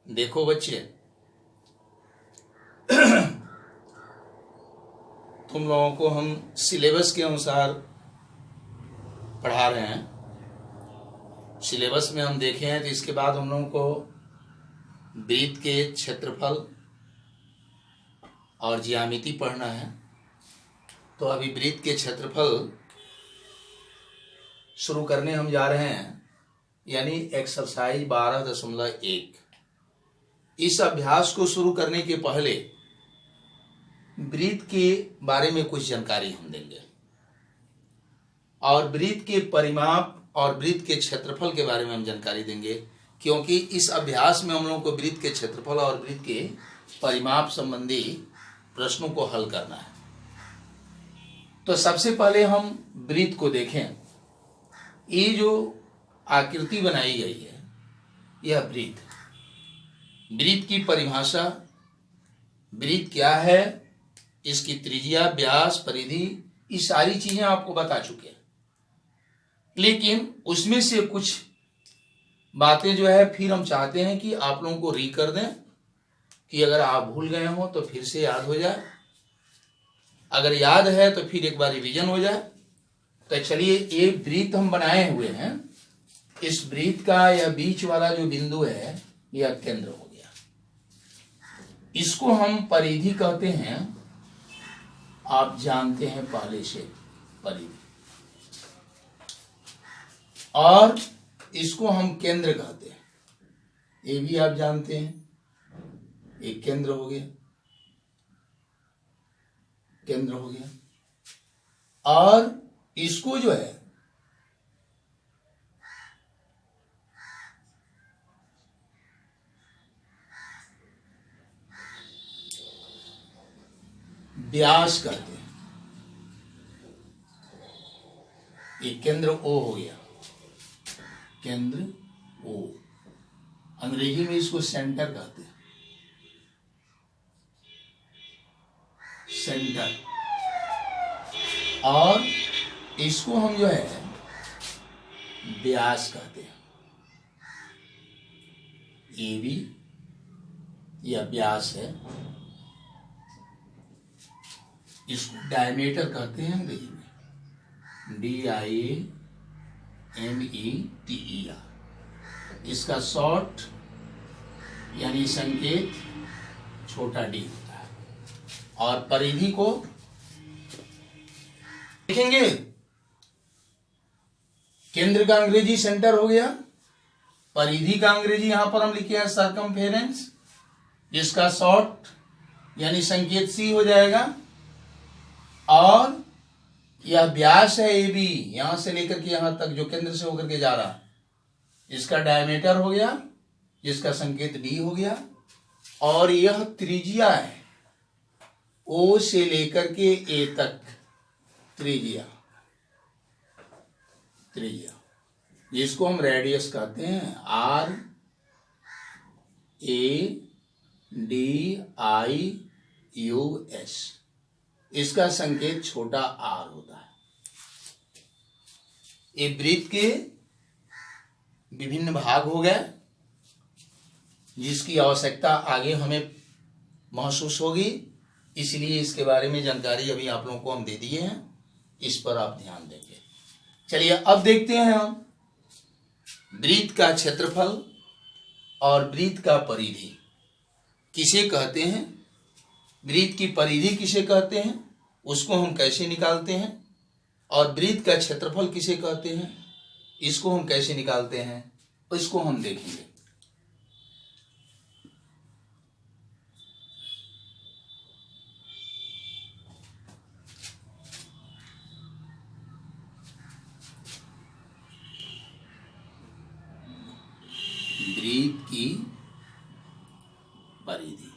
देखो बच्चे, तुम लोगों को हम सिलेबस के अनुसार पढ़ा रहे हैं। सिलेबस में हम देखे हैं तो इसके बाद हम लोगों को वृत्त के क्षेत्रफल और ज्यामिति पढ़ना है। तो अभी वृत्त के क्षेत्रफल शुरू करने हम जा रहे हैं, यानी एक्सरसाइज 12.1। इस अभ्यास को शुरू करने के पहले वृत्त के बारे में कुछ जानकारी हम देंगे और वृत्त के परिमाप और वृत्त के क्षेत्रफल के बारे में हम जानकारी देंगे, क्योंकि इस अभ्यास में हम लोगों को वृत्त के क्षेत्रफल और वृत्त के परिमाप संबंधी प्रश्नों को हल करना है। तो सबसे पहले हम वृत्त को देखें। ये जो आकृति बनाई गई है, यह वृत्त। वृत्त की परिभाषा, वृत्त क्या है, इसकी त्रिज्या, व्यास, परिधि, ये सारी चीजें आपको बता चुके हैं। लेकिन उसमें से कुछ बातें जो है फिर हम चाहते हैं कि आप लोगों को री कर दें, कि अगर आप भूल गए हो तो फिर से याद हो जाए, अगर याद है तो फिर एक बार रिवीजन हो जाए। तो चलिए, एक वृत्त हम बनाए हुए हैं। इस वृत्त का यह बीच वाला जो बिंदु है, यह केंद्र हो गया। इसको हम परिधि कहते हैं। आप जानते हैं पहले से परिधि, और इसको हम केंद्र कहते हैं। ये भी आप जानते हैं, एक केंद्र हो गया, केंद्र हो गया। और इसको जो है व्यास कहते हैं। ये केंद्र ओ हो गया, केंद्र ओ। अंग्रेजी में इसको सेंटर कहते हैं, सेंटर। और इसको हम जो है व्यास कहते हैं। ये भी यह व्यास है। इसको डायमीटर कहते हैं अंग्रेजी में, DIAMETER। इसका शॉर्ट यानी संकेत छोटा डी होता है। और परिधि को देखेंगे, केंद्र का अंग्रेजी सेंटर हो गया, परिधि का अंग्रेजी यहां पर हम लिखे हैं सर्कमफेरेंस, जिसका शॉर्ट यानी संकेत सी हो जाएगा। और यह व्यास है ए बी, यहां से लेकर के यहां तक जो केंद्र से होकर के जा रहा है, इसका डायमीटर हो गया, जिसका संकेत डी हो गया। और यह त्रिज्या है, ओ से लेकर के ए तक त्रिज्या, त्रिज्या, जिसको हम रेडियस कहते हैं, RADIUS। इसका संकेत छोटा आर होता है। ये वृत्त के विभिन्न भाग हो गए, जिसकी आवश्यकता आगे हमें महसूस होगी, इसलिए इसके बारे में जानकारी अभी आप लोगों को हम दे दिए हैं, इस पर आप ध्यान देंगे। चलिए अब देखते हैं हम वृत्त का क्षेत्रफल और वृत्त का परिधि किसे कहते हैं, वृत्त की परिधि किसे कहते हैं, उसको हम कैसे निकालते हैं, और वृत्त का क्षेत्रफल किसे कहते हैं, इसको हम कैसे निकालते हैं, इसको हम देखेंगे। वृत्त की परिधि,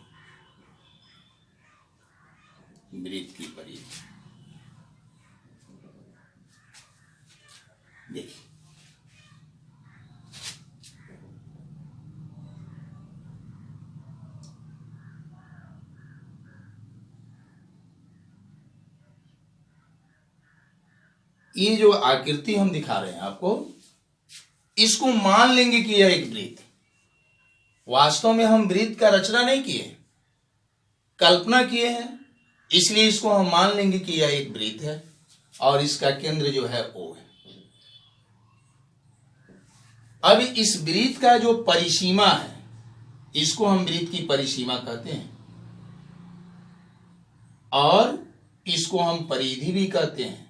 वृत्त की परिधि देखिए, ये जो आकृति हम दिखा रहे हैं आपको, इसको मान लेंगे कि यह एक वृत्त, वास्तव में हम वृत्त का रचना नहीं किए, कल्पना किए हैं, इसलिए इसको हम मान लेंगे कि यह एक वृत्त है और इसका केंद्र जो है O है। अब इस वृत्त का जो परिसीमा है, इसको हम वृत्त की परिसीमा कहते हैं और इसको हम परिधि भी कहते हैं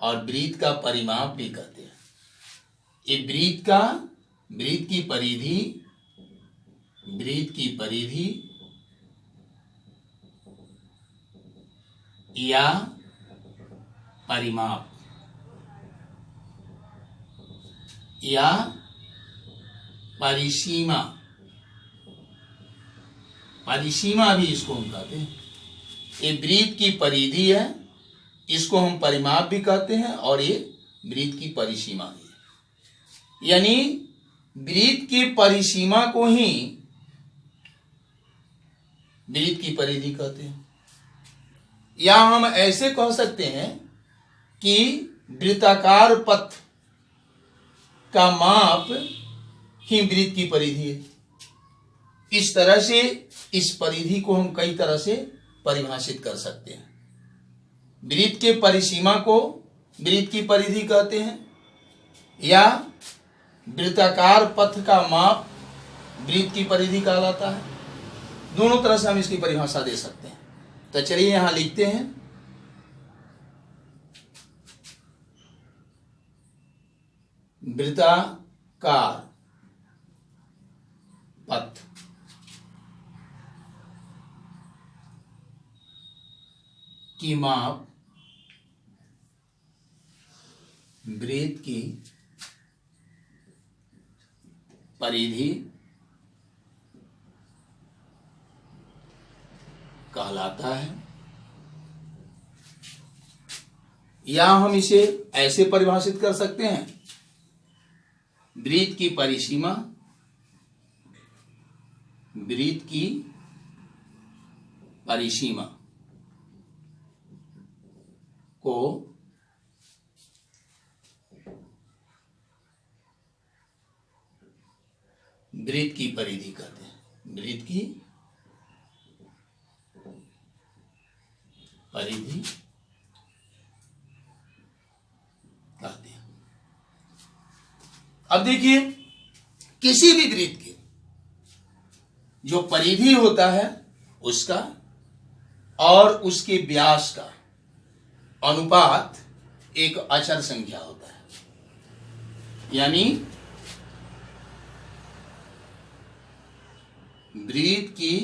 और वृत्त का परिमाप भी कहते हैं। ये वृत्त की परिधि या परिमाप या परिसीमा भी इसको हम कहते हैं। ये वृत्त की परिधि है, इसको हम परिमाप भी कहते हैं और ये वृत्त की परिसीमा भी है। यानी वृत्त की परिसीमा को ही वृत्त की परिधि कहते हैं। या हम ऐसे कह सकते हैं कि वृत्ताकार पथ का माप ही वृत्त की परिधि है। इस तरह से इस परिधि को हम कई तरह से परिभाषित कर सकते हैं। वृत्त के परिसीमा को वृत्त की परिधि कहते हैं या वृत्ताकार पथ का माप वृत्त की परिधि कहलाता है। दोनों तरह से हम इसकी परिभाषा दे सकते हैं। तो चलिए यहां लिखते हैं, वृत्ताकार पथ की माप वृत्त की परिधि कहलाता है। या हम इसे ऐसे परिभाषित कर सकते हैं, वृत्त की परिसीमा को वृत्त की परिधि कहते हैं। वृत्त की परिधि कहते हैं। अब देखिए, किसी भी वृत्त की जो परिधि होता है उसका और उसके व्यास का अनुपात एक अचर संख्या होता है। यानी वृत्त की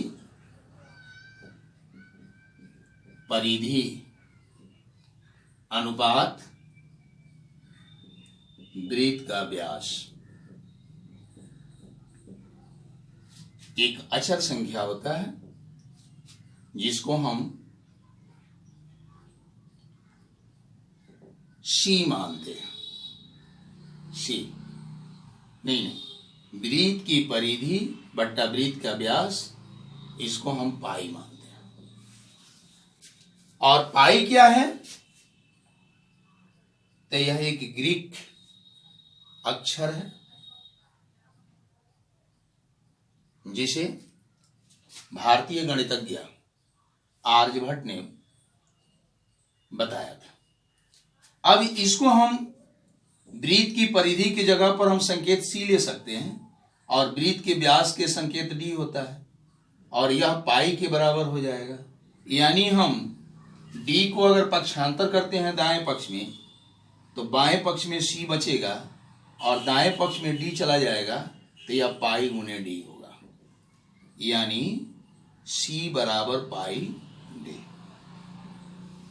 परिधि अनुपात वृत्त का व्यास एक अचर संख्या होता है, जिसको हम सी मानते हैं। सी नहीं, वृत्त की परिधि बट्टा वृत्त का व्यास, इसको हम पाई मानते हैं। और पाई क्या है? तो यह एक ग्रीक अक्षर है जिसे भारतीय गणितज्ञ आर्यभट्ट ने बताया था। अब इसको हम वृत्त की परिधि की जगह पर हम संकेत सी ले सकते हैं और वृत्त के व्यास के संकेत डी होता है और यह पाई के बराबर हो जाएगा। यानी हम डी को अगर पक्षांतर करते हैं दाएं पक्ष में, तो बाएं पक्ष में सी बचेगा और दाएं पक्ष में डी चला जाएगा, तो यह पाई गुने डी होगा। यानी सी बराबर पाई डी।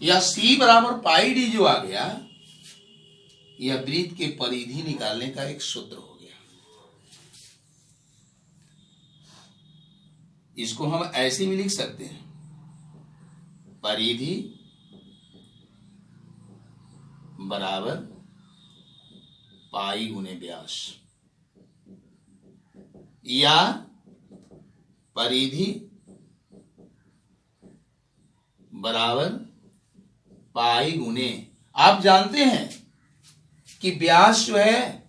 यह सी बराबर पाई डी जो आ गया, यह वृत्त के परिधि निकालने का एक सूत्र हो गया। इसको हम ऐसे भी लिख सकते हैं, परिधि बराबर पाई गुने व्यास, या परिधि बराबर पाई गुने, आप जानते हैं कि व्यास जो है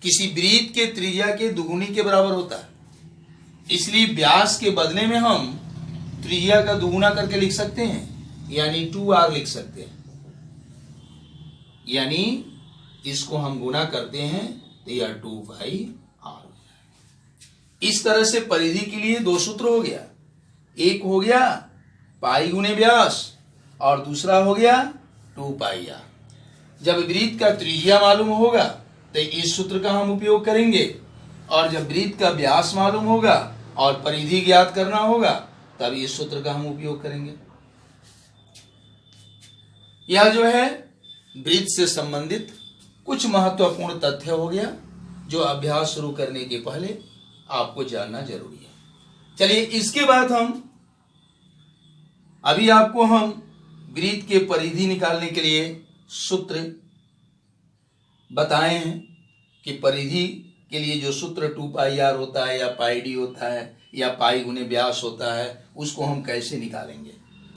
किसी वृत्त के त्रिज्या के दुगुनी के बराबर होता है। इसलिए व्यास के बदले में हम त्रिज्या का दुगुना करके लिख सकते हैं, यानी 2r लिख सकते हैं। यानी इसको हम गुना करते हैं तो यह 2πr। इस तरह से परिधि के लिए दो सूत्र हो गया, एक हो गया पाई गुने व्यास और दूसरा हो गया 2πr। जब वृत्त का त्रिज्या मालूम होगा तो इस सूत्र का हम उपयोग करेंगे, और जब वृत्त का व्यास मालूम होगा और परिधि ज्ञात करना होगा तब इस सूत्र का हम उपयोग करेंगे। यह जो है वृत्त से संबंधित कुछ महत्वपूर्ण तथ्य हो गया जो अभ्यास शुरू करने के पहले आपको जानना जरूरी है। चलिए इसके बाद अभी आपको हम वृत्त के परिधि निकालने के लिए सूत्र बताए हैं कि परिधि के लिए जो सूत्र 2πr होता है या πd होता है या पाई गुने व्यास होता है, उसको हम कैसे निकालेंगे।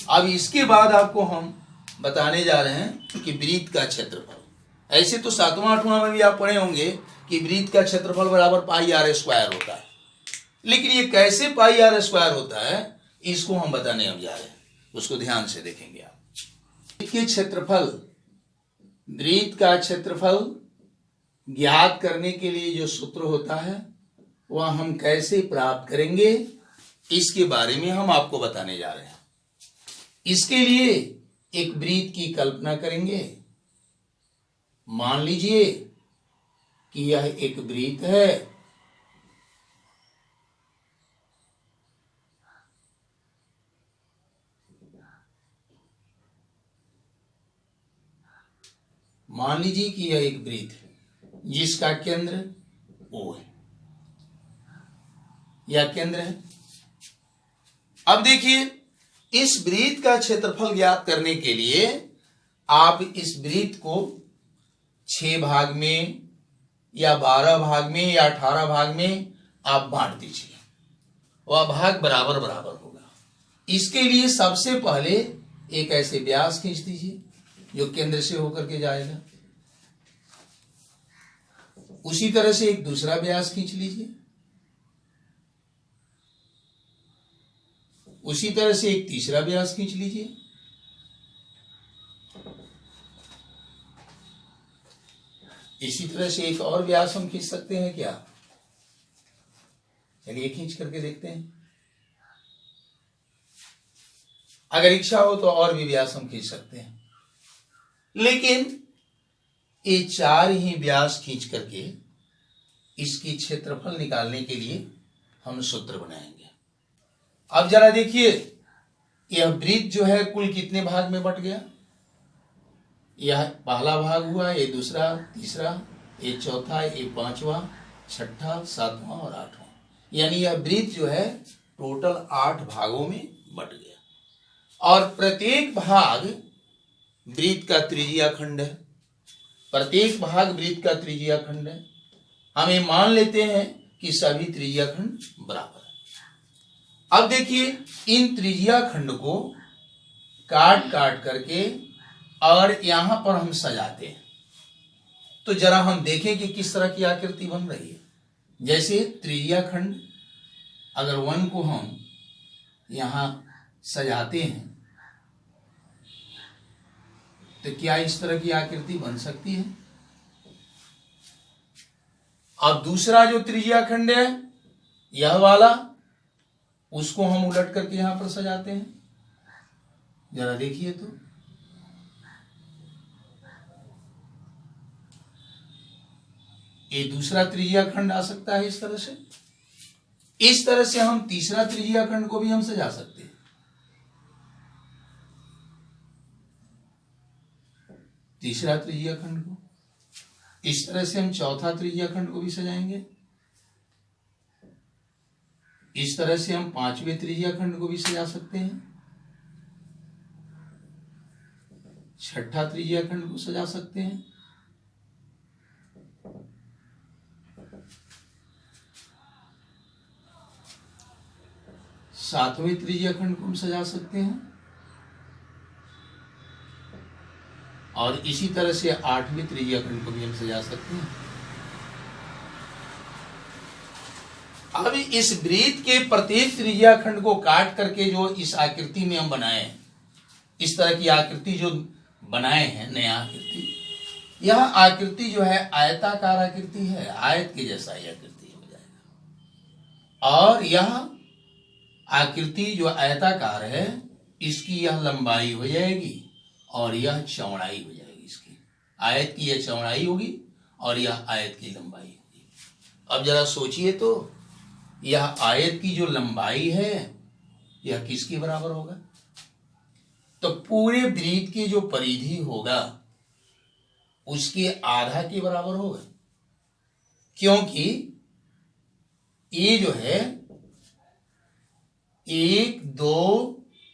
अब इसके बाद आपको हम बताने जा रहे हैं कि वृत्त का क्षेत्रफल। ऐसे तो 7वां 8वां में भी आप पढ़े होंगे कि वृत्त का क्षेत्रफल बराबर πr² होता है, लेकिन ये कैसे πr² होता है इसको हम बताने अब जा रहे हैं, उसको ध्यान से देखेंगे आप। वृत्त का क्षेत्रफल ज्ञात करने के लिए जो सूत्र होता है वह हम कैसे प्राप्त करेंगे इसके बारे में हम आपको बताने जा रहे हैं। इसके लिए एक वृत्त की कल्पना करेंगे। मान लीजिए कि यह एक वृत्त है, मान लीजिए कि यह एक वृत्त है जिसका केंद्र O है, यह केंद्र है। अब देखिए इस वृत्त का क्षेत्रफल ज्ञात करने के लिए आप इस वृत्त को 6 भाग में या 12 भाग में या 18 भाग में आप बांट दीजिए, वह भाग बराबर बराबर होगा। इसके लिए सबसे पहले एक ऐसे व्यास खींच दीजिए जो केंद्र से होकर के जाएगा। उसी तरह से एक दूसरा व्यास खींच लीजिए, उसी तरह से एक तीसरा व्यास खींच लीजिए, इसी तरह से एक और व्यास हम खींच सकते हैं क्या? चलिए खींच करके देखते हैं। अगर इच्छा हो तो और भी व्यास हम खींच सकते हैं, लेकिन ये 4 ही व्यास खींच करके इसकी क्षेत्रफल निकालने के लिए हम सूत्र बनाएंगे। अब जरा देखिए यह वृत्त जो है कुल कितने भाग में बट गया। यह पहला भाग हुआ, ये दूसरा, तीसरा, ये चौथा, ये 5वां, 6ठा, 7वां और 8वां, यानी यह वृत्त जो है टोटल 8 भागों में बट गया। और प्रत्येक भाग वृत्त का त्रिज्या खंड है, प्रत्येक भाग वृत्त का त्रिज्या खंड है। हम ये मान लेते हैं कि सभी त्रिज्या खंड बराबर है। अब देखिए इन त्रिज्या खंड को काट काट करके और यहां पर हम सजाते हैं, तो जरा हम देखें कि किस तरह की आकृति बन रही है। जैसे त्रिज्या खंड अगर 1 को हम यहां सजाते हैं तो क्या इस तरह की आकृति बन सकती है। अब दूसरा जो त्रिज्या खंड है यह वाला, उसको हम उलट करके यहां पर सजाते हैं, जरा देखिए तो ये दूसरा त्रिज्या खंड आ सकता है इस तरह से। इस तरह से हम तीसरा त्रिज्या खंड को भी हम सजा सकते हैं। तीसरा त्रिज्या खंड को इस तरह से हम चौथा त्रिज्या खंड को भी सजाएंगे। इस तरह से हम 5वें त्रिज्या खंड को भी सजा सकते हैं, 6ठा त्रिज्या खंड को सजा सकते हैं, 7वें त्रिज्या खंड को हम सजा सकते हैं, और इसी तरह से 8वें त्रिज्या खंड को भी हम सजा सकते हैं। अब इस वृत्त के प्रत्येक त्रिज्या खंड को काट करके जो इस आकृति में हम बनाए, इस तरह की आकृति जो बनाए हैं, नया आकृति, यह आकृति जो है आयताकार आकृति है, आयत के जैसा यह आकृति हो जाएगा। और यह आकृति जो आयताकार है, इसकी यह लंबाई हो जाएगी और यह चौड़ाई हो जाएगी। इसकी आयत की यह चौड़ाई होगी और यह आयत की लंबाई होगी। अब जरा सोचिए तो, यह आयत की जो लंबाई है यह किसके बराबर होगा? तो पूरे वृत्त की जो परिधि होगा उसके आधा के बराबर होगा, क्योंकि ये जो है 1 2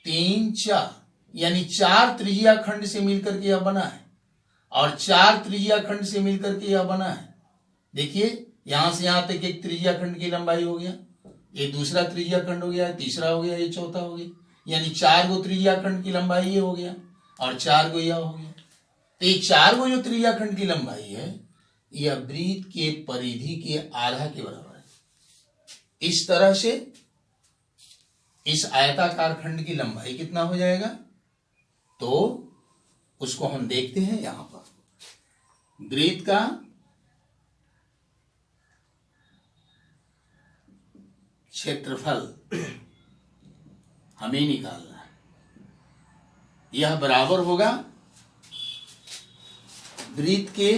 3 4 यानी 4 त्रिज्या खंड से मिलकर के यह बना है और 4 त्रिज्या खंड से मिलकर के यह बना है। देखिए यहां से यहां तक एक त्रिज्या खंड की लंबाई हो गया, ये दूसरा त्रिज्या खंड हो गया, तीसरा हो गया, ये चौथा हो गया, यानी 4 गो त्रिज्या खंड की लंबाई ये हो गया और 4 गो यह हो गया। तो ये 4 गो जो त्रिज्या खंड की लंबाई है यह वृत्त के परिधि के आधा के बराबर है। इस तरह से इस आयताकार खंड की लंबाई कितना हो जाएगा, तो उसको हम देखते हैं। यहां पर वृत्त का क्षेत्रफल हमें निकालना है, यह बराबर होगा वृत्त के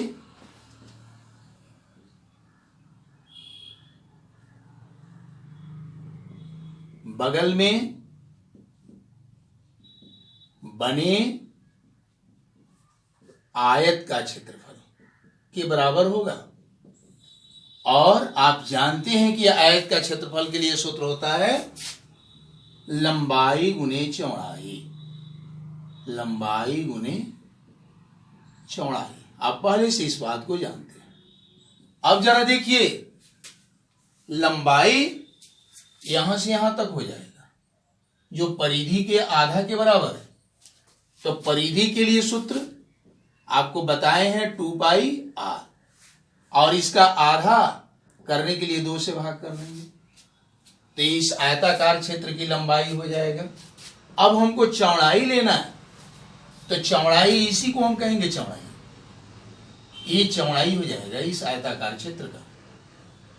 बगल में बने आयत का क्षेत्रफल के बराबर होगा। और आप जानते हैं कि आयत का क्षेत्रफल के लिए सूत्र होता है लंबाई गुने चौड़ाई, लंबाई गुने चौड़ाई। आप पहले से इस बात को जानते हैं। अब जरा देखिए, लंबाई यहां से यहां तक हो जाएगा जो परिधि के आधा के बराबर है। तो परिधि के लिए सूत्र आपको बताए हैं 2πr, और इसका आधा करने के लिए 2 से भाग कर देंगे, तो इस आयताकार क्षेत्र की लंबाई हो जाएगा। अब हमको चौड़ाई लेना है, तो चौड़ाई इसी को हम कहेंगे चौड़ाई। ये चौड़ाई हो जाएगा इस आयताकार क्षेत्र का,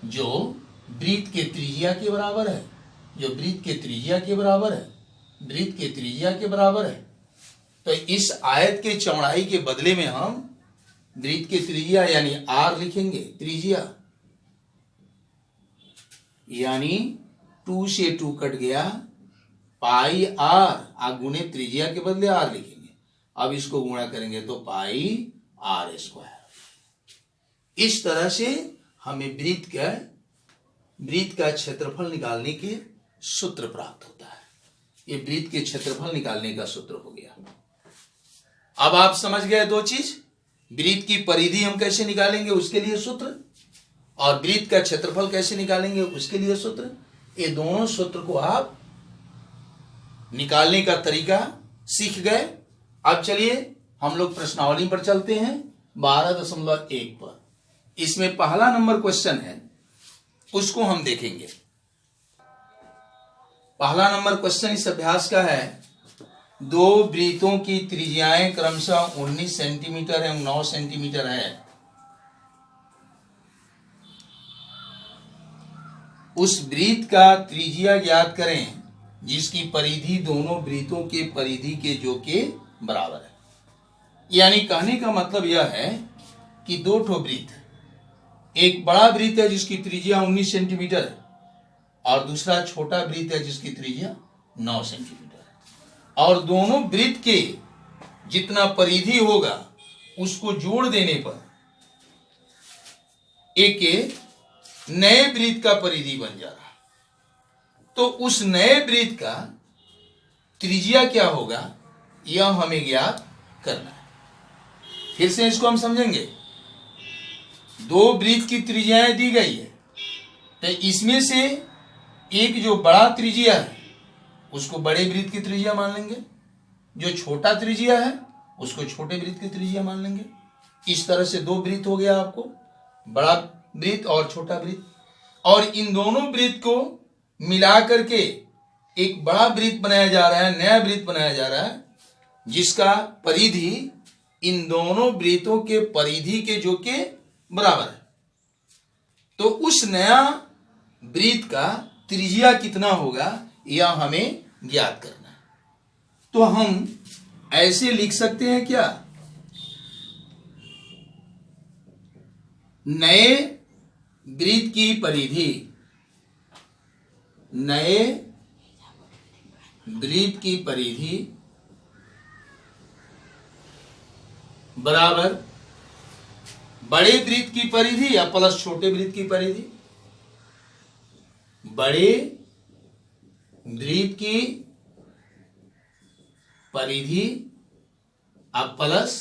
जो वृत्त के त्रिज्या के बराबर है, जो वृत्त के त्रिज्या के बराबर है, वृत्त के त्रिज्या के बराबर है। तो इस आयत के चौड़ाई के बदले में हम वृत्त के त्रिज्या यानी r लिखेंगे, त्रिज्या यानी 2 से 2 कट गया, पाई r गुणे त्रिज्या के बदले r लिखेंगे। अब इसको गुणा करेंगे तो पाई r²। इस तरह से हमें वृत्त का क्षेत्रफल निकालने के सूत्र प्राप्त होता है। ये वृत्त के क्षेत्रफल निकालने का सूत्र हो गया। अब आप समझ गए 2 चीज, वृत्त की परिधि हम कैसे निकालेंगे उसके लिए सूत्र, और वृत्त का क्षेत्रफल कैसे निकालेंगे उसके लिए सूत्र। ये दोनों सूत्र को आप निकालने का तरीका सीख गए। अब चलिए हम लोग प्रश्नावली पर चलते हैं 12.1 पर। इसमें पहला नंबर क्वेश्चन है, उसको हम देखेंगे। पहला नंबर क्वेश्चन इस अभ्यास का है, 2 वृत्तों की त्रिज्याएं क्रमशः 19 सेंटीमीटर एवं 9 सेंटीमीटर है। उस वृत्त का त्रिज्या ज्ञात करें जिसकी परिधि दोनों वृत्तों के परिधि के जो के बराबर है। यानी कहने का मतलब यह है कि 2 ठो वृत्त, एक बड़ा वृत्त है जिसकी त्रिज्या 19 सेंटीमीटर है और दूसरा छोटा वृत्त है जिसकी त्रिज्या 9 सेंटीमीटर है, और दोनों वृत्त के जितना परिधि होगा उसको जोड़ देने पर एक नए वृत्त का परिधि बन जा रहा है। तो उस नए वृत्त का त्रिज्या क्या होगा यह हमें ज्ञात करना है। फिर से इसको हम समझेंगे। 2 वृत्त की त्रिज्याएं दी गई है, तो इसमें से एक जो बड़ा त्रिज्या है उसको बड़े वृत्त की त्रिज्या मान लेंगे, जो छोटा त्रिज्या है उसको छोटे वृत्त की त्रिज्या मान लेंगे। इस तरह से 2 वृत्त हो गया आपको, बड़ा वृत्त और छोटा वृत्त। और इन दोनों वृत्त को मिला करके एक बड़ा वृत्त बनाया जा रहा है, नया वृत्त बनाया जा रहा है, जिसका परिधि इन दोनों वृत्तों के परिधि के जो के बराबर है। तो उस नया वृत्त का त्रिज्या कितना होगा यह हमें ज्ञात करना है। तो हम ऐसे लिख सकते हैं क्या, नए वृत्त की परिधि, नए वृत्त की परिधि बराबर बड़े वृत्त की परिधि या प्लस छोटे वृत्त की परिधि, बड़े वृत्त की परिधि अब प्लस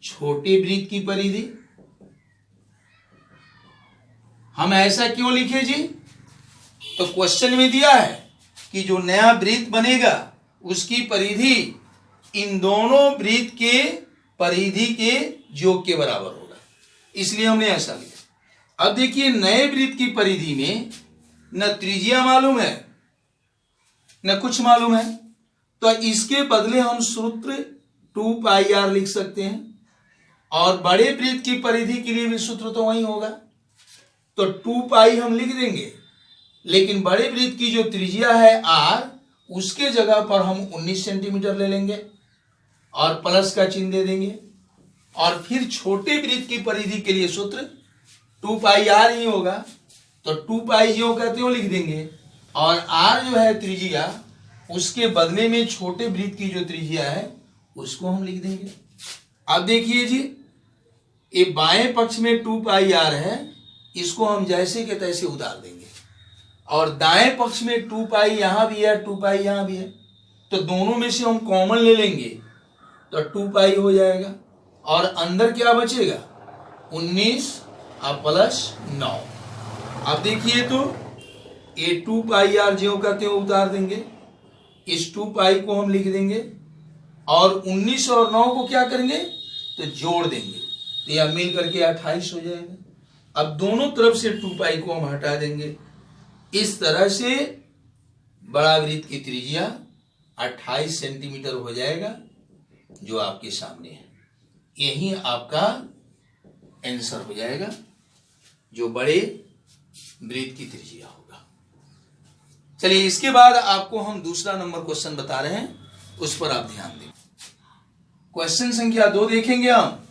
छोटे वृत्त की परिधि। हम ऐसा क्यों लिखे जी, तो क्वेश्चन में दिया है कि जो नया वृत्त बनेगा उसकी परिधि इन दोनों वृत्त के परिधि के योग के बराबर होगा, इसलिए हमने ऐसा लिखा। अब देखिए नए वृत्त की परिधि में न त्रिज्या मालूम है न कुछ मालूम है, तो इसके बदले हम सूत्र 2πr लिख सकते हैं, और बड़े वृत्त की परिधि के लिए भी सूत्र तो वही होगा, तो 2π हम लिख देंगे, लेकिन बड़े वृत्त की जो त्रिज्या है r उसके जगह पर हम 19 सेंटीमीटर ले लेंगे और प्लस का चिन्ह दे देंगे, और फिर छोटे वृत्त की परिधि के लिए सूत्र 2πr ही होगा, तो 2π जो कहते हो लिख देंगे, और r जो है त्रिज्या उसके बदले में छोटे वृत्त की जो त्रिज्या है उसको हम लिख देंगे। अब देखिए जी ये बाएं पक्ष में 2πr है, इसको हम जैसे के तैसे उतार देंगे, और दाएं पक्ष में 2π यहां भी है 2π यहां भी है, तो दोनों में से हम कॉमन ले लेंगे तो 2π हो जाएगा, और अंदर क्या बचेगा 19 और प्लस 9। अब देखिए तो ये 2πr जो कहते हैं उतार देंगे, इस 2π को हम लिख देंगे, और 19 और 9 को क्या करेंगे तो जोड़ देंगे, तो यह मिल करके 28 हो जाएगा। अब दोनों तरफ से 2π को हम हटा देंगे, इस तरह से बड़ा वृत्त की त्रिज्या 28 सेंटीमीटर हो जाएगा, जो आपके सामने है। यही आपका आंसर हो जाएगा, जो बड़े वृत्त की त्रिज्या होगा। चलिए इसके बाद आपको हम दूसरा नंबर क्वेश्चन बता रहे हैं, उस पर आप ध्यान दें। क्वेश्चन संख्या 2 देखेंगे हम।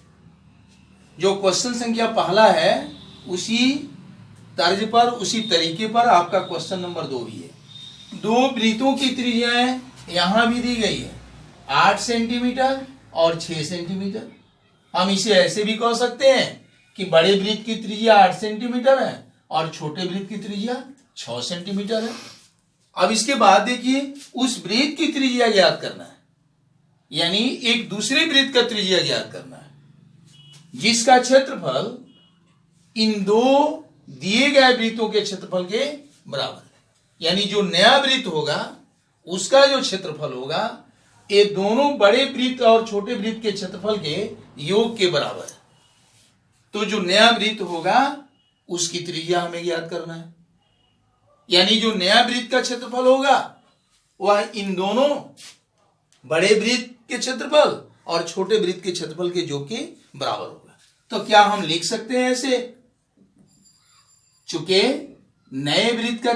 जो क्वेश्चन संख्या पहला है उसी तर्ज पर उसी तरीके पर आपका क्वेश्चन नंबर 2 भी है। दो वृत्तों की त्रिज्याएं यहां भी दी गई है 8 सेंटीमीटर और 6 सेंटीमीटर। हम इसे ऐसे भी कह सकते हैं कि बड़े वृत्त की त्रिज्या 8 सेंटीमीटर है और छोटे वृत्त की त्रिज्या 6 सेंटीमीटर है। अब इसके बाद देखिए उस वृत्त की त्रिज्या ज्ञात करना है, यानी एक दूसरे वृत्त का त्रिज्या ज्ञात करना है जिसका क्षेत्रफल इन दो दिए गए वृत्तों के क्षेत्रफल के बराबर है। यानी जो नया वृत्त होगा उसका जो क्षेत्रफल होगा ये दोनों बड़े वृत्त और छोटे वृत्त के क्षेत्रफल के योग के बराबर है। तो जो नया वृत्त होगा उसकी त्रिज्या हमें ज्ञात करना है, यानी जो नया वृत्त का क्षेत्रफल होगा वह इन दोनों बड़े वृत्त के क्षेत्रफल और छोटे वृत्त के क्षेत्रफल के योग के बराबर होगा। तो क्या हम लिख सकते हैं ऐसे, चूंकि नए वृत्त का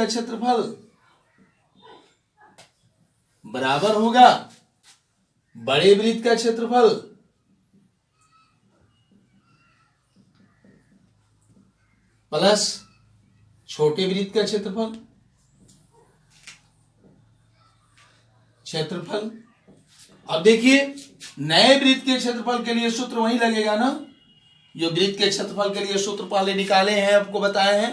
क्षेत्रफल बराबर होगा बड़े वृत्त का क्षेत्रफल प्लस छोटे वृत्त का क्षेत्रफल। अब देखिए नए वृत्त के क्षेत्रफल के लिए सूत्र वही लगेगा ना, जो वृत्त के क्षेत्रफल के लिए सूत्र पहले निकाले हैं, आपको बताए हैं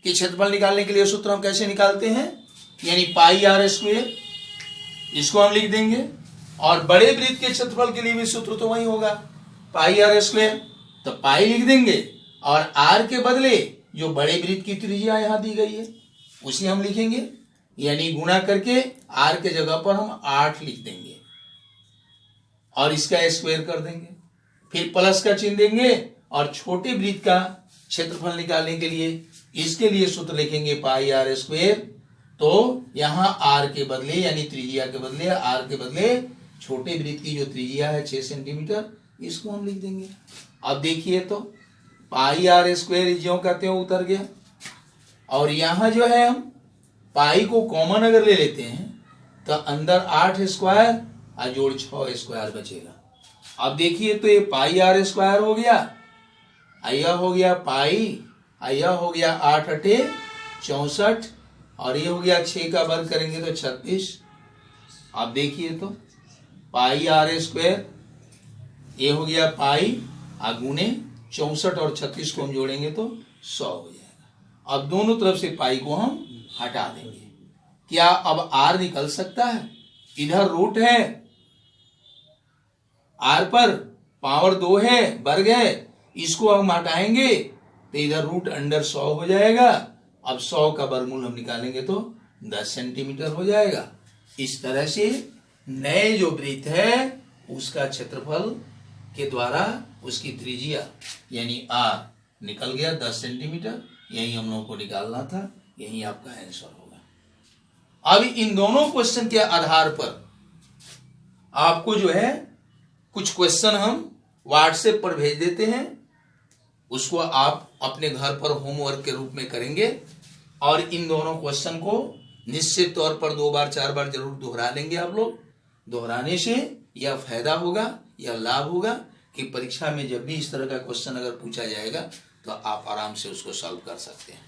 कि क्षेत्रफल निकालने के लिए सूत्र हम कैसे निकालते हैं, यानी πr², इसको हम लिख देंगे, और बड़े वृत्त के क्षेत्रफल के लिए भी सूत्र तो वही होगा πr², तो पाई लिख देंगे, और r के बदले जो बड़े वृत्त की त्रिज्या यहां दी गई है उसी हम लिखेंगे, यानी गुणा करके r के जगह पर हम 8 लिख देंगे और इसका स्क्वायर कर देंगे, फिर प्लस का चिन्ह देंगे और छोटे वृत्त का क्षेत्रफल निकालने के लिए इसके लिए सूत्र लिखेंगे पाई आर स्क्वायर। तो यहां आर के बदले यानी त्रिज्या के बदले आर के बदले छोटे वृत्त की जो त्रिज्या है 6 सेंटीमीटर, इसको हम लिख देंगे। अब देखिए तो पाई आर स्क्वायर ज्यों कहते हो उतर गया, और यहां जो है हम पाई को कॉमन अगर ले लेते हैं तो अंदर 8 स्क्वायर और जोड़ 6 स्क्वायर बचेगा। अब देखिए तो ये पाई आर स्क्वायर हो गया, आया हो गया पाई, आया हो गया 8 अठे 64 और ये हो गया 6 का वर्ग करेंगे तो 36। अब देखिए तो पाई आर स्क्वायर ये हो गया पाई आगुने 64 और 36 को हम जोड़ेंगे तो 100 हो जाएगा। अब दोनों तरफ से पाई को हम हटा देंगे। क्या अब आर निकल सकता है? इधर रूट है, आर पर पावर 2 है, वर्ग है, इसको हम हटाएंगे तो इधर रूट अंडर 100 हो जाएगा। अब 100 का वर्गमूल हम निकालेंगे तो 10 सेंटीमीटर हो जाएगा। इस तरह से नए जो वृत्त है उसका क्षेत्रफल के द्वारा उसकी त्रिज्या यानी आर निकल गया 10 सेंटीमीटर। यही हम लोगों को निकालना था, यही आपका आंसर होगा। अब इन दोनों क्वेश्चन के आधार पर आपको जो है कुछ क्वेश्चन हम व्हाट्सएप पर भेज देते हैं, उसको आप अपने घर पर होमवर्क के रूप में करेंगे और इन दोनों क्वेश्चन को निश्चित तौर पर 2 बार 4 बार जरूर दोहरा लेंगे आप लोग। दोहराने से यह फायदा होगा, यह लाभ होगा कि परीक्षा में जब भी इस तरह का क्वेश्चन अगर पूछा जाएगा तो आप आराम से उसको सॉल्व कर सकते हैं।